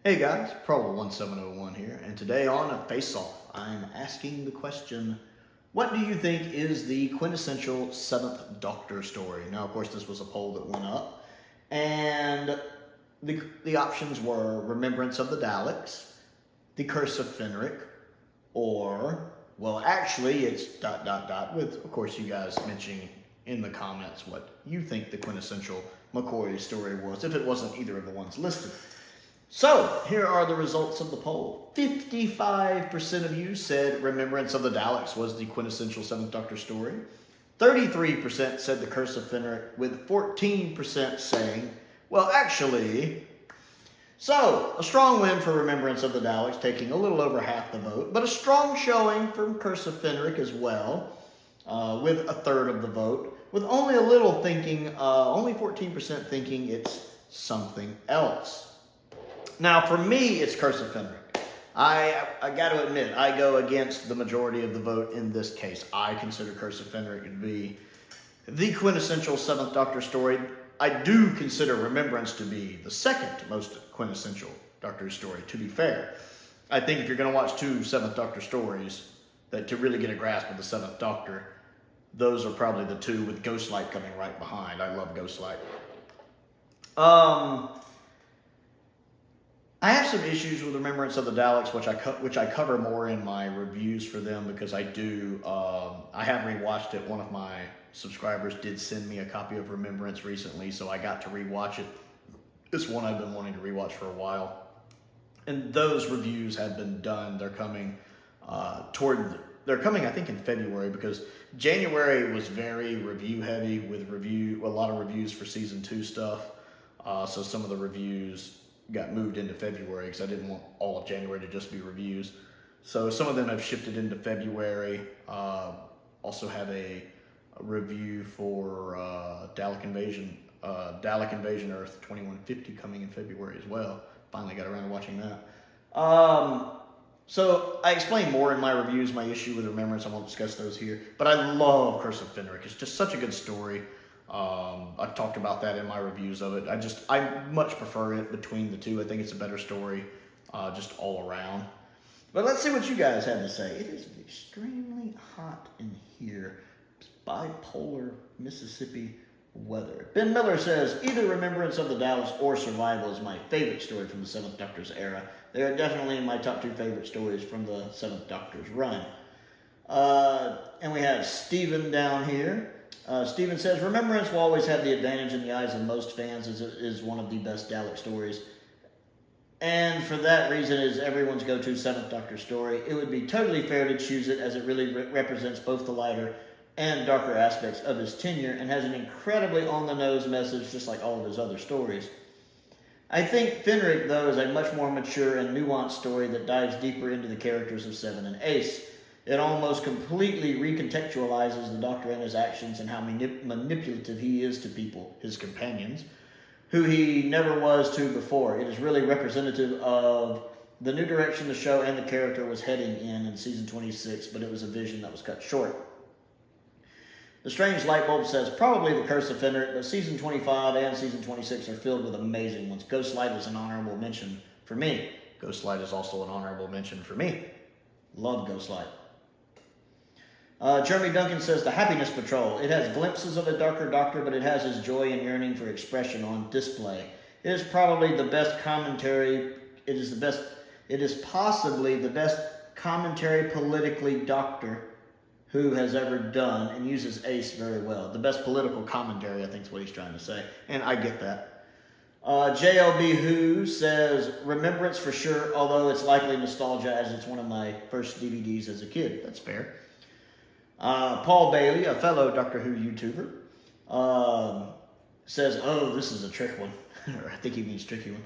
Hey guys, Prowl 1701 here, and today on a face-off, I'm asking the question, what do you think is the quintessential Seventh Doctor story? Now, of course, this was a poll that went up, and the options were Remembrance of the Daleks, The Curse of Fenric, or, well, actually, it's ... with, of course, you guys mentioning in the comments what you think the quintessential McCoy story was, if it wasn't either of the ones listed. So, here are the results of the poll. 55% of you said Remembrance of the Daleks was the quintessential Seventh Doctor story. 33% said The Curse of Fenric, with 14% saying, well, actually... So, a strong win for Remembrance of the Daleks, taking a little over half the vote, but a strong showing from Curse of Fenric as well, with a third of the vote, with only a little thinking, only 14% thinking it's something else. Now, for me, it's Curse of Fenric. I got to admit, I go against the majority of the vote in this case. I consider Curse of Fenric to be the quintessential Seventh Doctor story. I do consider Remembrance to be the second most quintessential Doctor story, to be fair. I think if you're going to watch two Seventh Doctor stories, that to really get a grasp of the Seventh Doctor, those are probably the two, with Ghostlight coming right behind. I love Ghostlight. I have some issues with Remembrance of the Daleks, which I cover more in my reviews for them, because I do. I have rewatched it. One of my subscribers did send me a copy of Remembrance recently, so I got to rewatch it. It's one I've been wanting to rewatch for a while, and those reviews have been done. They're coming They're coming, I think, in February, because January was very review heavy with a lot of reviews for season 2 stuff. So some of the reviews got moved into February because I didn't want all of January to just be reviews. So some of them have shifted into February. Also have a review for Dalek Invasion Earth 2150 coming in February as well. Finally got around to watching that. So I explain more in my reviews, my issue with Remembrance. I won't discuss those here. But I love Curse of Fenric. It's just such a good story. I've talked about that in my reviews of it. I much prefer it between the two. I think it's a better story, just all around. But let's see what you guys have to say. It is extremely hot in here. It's bipolar Mississippi weather. Ben Miller says, either Remembrance of the Daleks or Survival is my favorite story from the Seventh Doctor's era. They are definitely in my top 2 favorite stories from the Seventh Doctor's run. And we have Steven down here. Steven says, Remembrance will always have the advantage in the eyes of most fans, as it is one of the best Dalek stories. And for that reason, it is everyone's go-to Seventh Doctor story. It would be totally fair to choose it, as it really represents both the lighter and darker aspects of his tenure, and has an incredibly on-the-nose message, just like all of his other stories. I think Fenric, though, is a much more mature and nuanced story that dives deeper into the characters of Seven and Ace. It almost completely recontextualizes the Doctor and his actions, and how manipulative he is to people, his companions, who he never was to before. It is really representative of the new direction the show and the character was heading in season 26, but it was a vision that was cut short. The Strange Lightbulb says, probably The Curse of Fenric, but season 25 and season 26 are filled with amazing ones. Ghostlight is an honorable mention for me. Ghostlight is also an honorable mention for me. Love Ghostlight. Jeremy Duncan says, The Happiness Patrol. It has glimpses of a darker Doctor, but it has his joy and yearning for expression on display. It is probably the best commentary. It is possibly the best commentary politically Doctor Who has ever done, and uses Ace very well. The best political commentary, I think is what he's trying to say. And I get that. JLBWHO says, Remembrance for sure, although it's likely nostalgia, as it's one of my first DVDs as a kid. That's fair. Paul Bailey, a fellow Doctor Who YouTuber, says, oh, this is a trick one. Or I think he means tricky one.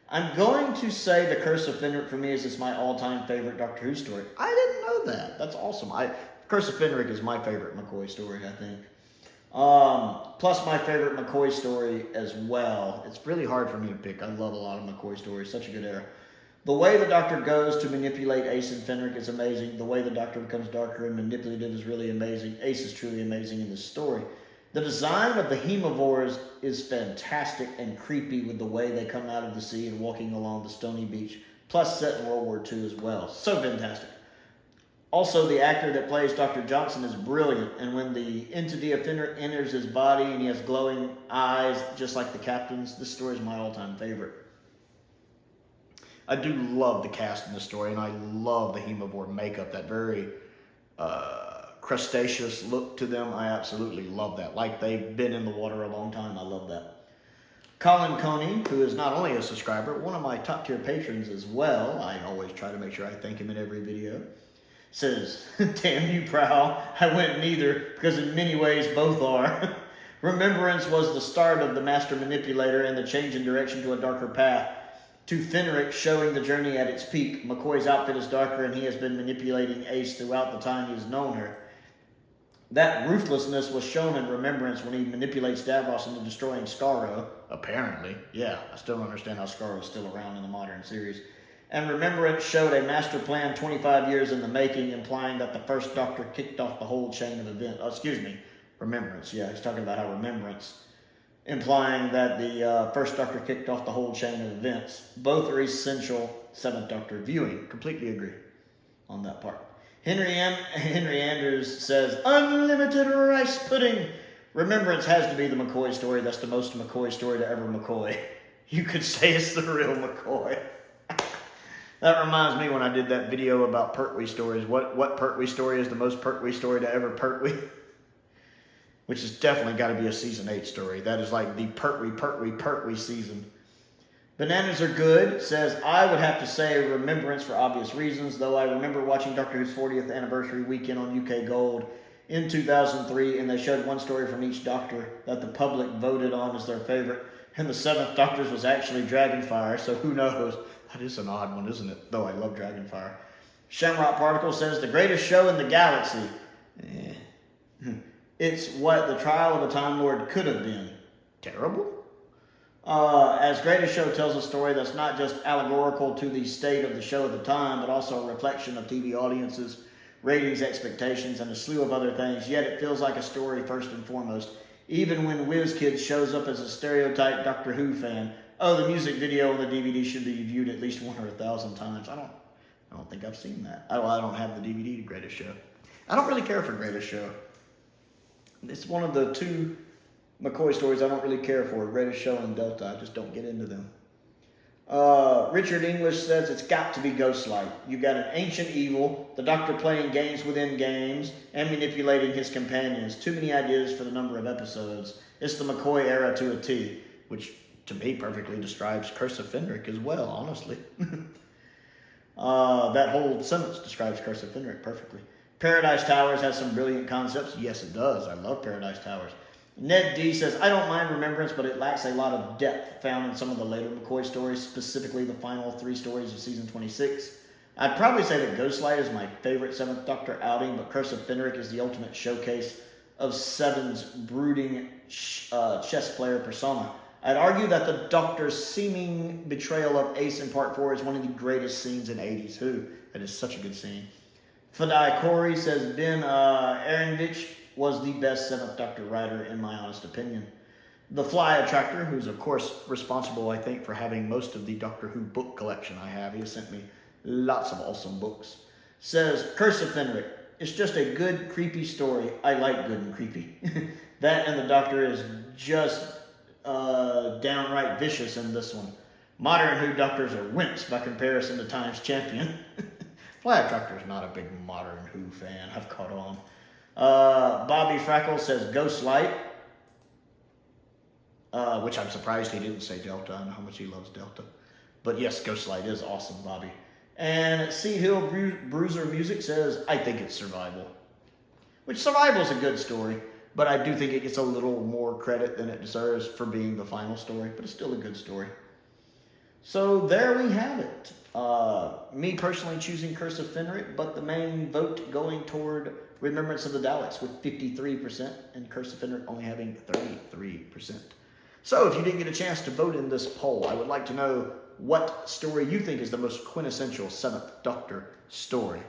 I'm going to say The Curse of Fenric for me is it's my all-time favorite Doctor Who story. I didn't know that. That's awesome. Curse of Fenric is my favorite McCoy story, I think. Plus my favorite McCoy story as well. It's really hard for me to pick. I love a lot of McCoy stories. Such a good era. The way the Doctor goes to manipulate Ace and Fenric is amazing. The way the Doctor becomes darker and manipulative is really amazing. Ace is truly amazing in this story. The design of the hemivores is fantastic and creepy with the way they come out of the sea and walking along the stony beach, plus set in World War II as well. So fantastic. Also, the actor that plays Dr. Johnson is brilliant, and when the entity of Fenric enters his body and he has glowing eyes just like the captain's, this story is my all-time favorite. I do love the cast in this story, and I love the hemivore makeup, that very crustaceous look to them. I absolutely love that. Like they've been in the water a long time. I love that. Colin Coney, who is not only a subscriber, one of my top tier patrons as well. I always try to make sure I thank him in every video. Says, damn you, Prowl. I went neither, because in many ways both are. Remembrance was the start of the master manipulator and the change in direction to a darker path. To Fenric, showing the journey at its peak. McCoy's outfit is darker, and he has been manipulating Ace throughout the time he has known her. That ruthlessness was shown in Remembrance when he manipulates Davros into destroying Skaro. Apparently. Yeah, I still don't understand how Skaro is still around in the modern series. And Remembrance showed a master plan 25 years in the making, implying that the first Doctor kicked off the whole chain of events. Remembrance. Yeah, he's talking about how Remembrance, implying that the first Doctor kicked off the whole chain of events. Both are essential 7th Doctor viewing. Completely agree on that part. Henry Anders says, unlimited rice pudding. Remembrance has to be the McCoy story. That's the most McCoy story to ever McCoy. You could say it's the real McCoy. That reminds me when I did that video about Pertwee stories. What Pertwee story is the most Pertwee story to ever Pertwee? Which has definitely got to be a season 8 story. That is like the Pertwee season. Bananas are good. Says, I would have to say Remembrance for obvious reasons, though I remember watching Doctor Who's 40th anniversary weekend on UK Gold in 2003, and they showed one story from each Doctor that the public voted on as their favorite, and the 7th Doctor's was actually Dragonfire, so who knows? That is an odd one, isn't it? Though I love Dragonfire. Shamrock Particle says, the greatest show in the galaxy. It's what the trial of a Time Lord could have been. Terrible? As Greatest Show tells a story that's not just allegorical to the state of the show at the time, but also a reflection of TV audiences, ratings, expectations, and a slew of other things, yet it feels like a story first and foremost. Even when WizKids shows up as a stereotype Doctor Who fan, oh, the music video on the DVD should be viewed at least 1 or 1,000 times. I don't think I've seen that. I don't have the DVD to Greatest Show. I don't really care for Greatest Show. It's one of the 2 McCoy stories I don't really care for. Greatest Show and Delta. I just don't get into them. Richard English says it's got to be Ghostlight. You've got an ancient evil, the Doctor playing games within games, and manipulating his companions. Too many ideas for the number of episodes. It's the McCoy era to a T, which to me perfectly describes Curse of Fenric as well, honestly. That whole sentence describes Curse of Fenric perfectly. Paradise Towers has some brilliant concepts. Yes, it does. I love Paradise Towers. Ned D says, I don't mind Remembrance, but it lacks a lot of depth found in some of the later McCoy stories, specifically the final 3 stories of season 26. I'd probably say that Ghostlight is my favorite 7th Doctor outing, but Curse of Fenric is the ultimate showcase of Seven's brooding chess player persona. I'd argue that the Doctor's seeming betrayal of Ace in Part 4 is one of the greatest scenes in 80s Who. That is such a good scene. Fadai Corey says, Ben Aaronovitch was the best 7th Doctor writer, in my honest opinion. The Fly Attractor, who's of course responsible, I think, for having most of the Doctor Who book collection I have. He has sent me lots of awesome books. Says, Curse of Fenric. It's just a good, creepy story. I like good and creepy. That and the Doctor is just downright vicious in this one. Modern Who Doctors are wimps by comparison to Time's Champion. Fly Attractor is not a big Modern Who fan. I've caught on. Bobby Frackle says Ghostlight, which I'm surprised he didn't say Delta. I know how much he loves Delta. But yes, Ghostlight is awesome, Bobby. And Sea Hill Bruiser Music says, I think it's Survival. Which Survival's a good story, but I do think it gets a little more credit than it deserves for being the final story, but it's still a good story. So there we have it. Me personally choosing Curse of Fenric, but the main vote going toward Remembrance of the Daleks with 53% and Curse of Fenric only having 33%. So if you didn't get a chance to vote in this poll, I would like to know what story you think is the most quintessential 7th Doctor story.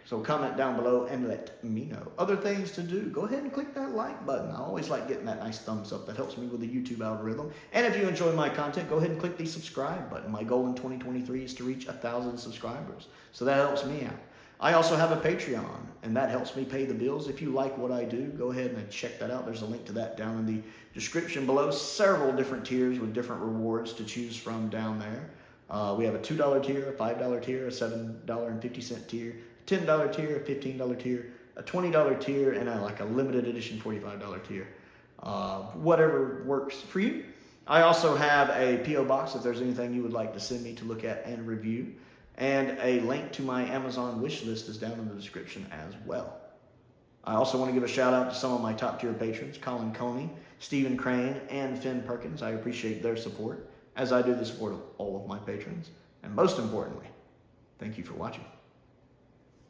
So comment down below and let me know. Other things to do, go ahead and click that like button. I always like getting that nice thumbs up. That helps me with the YouTube algorithm. And if you enjoy my content, go ahead and click the subscribe button. My goal in 2023 is to reach 1,000 subscribers. So that helps me out. I also have a Patreon, and that helps me pay the bills. If you like what I do, go ahead and check that out. There's a link to that down in the description below. Several different tiers with different rewards to choose from down there. We have a $2 tier, a $5 tier, a $7.50 tier, $10 tier, a $15 tier, a $20 tier, and like a limited edition $45 tier. Whatever works for you. I also have a P.O. box if there's anything you would like to send me to look at and review. And a link to my Amazon wish list is down in the description as well. I also want to give a shout out to some of my top tier patrons, Colin Coney, Stephen Crane, and Finn Perkins. I appreciate their support, as I do the support of all of my patrons. And most importantly, thank you for watching.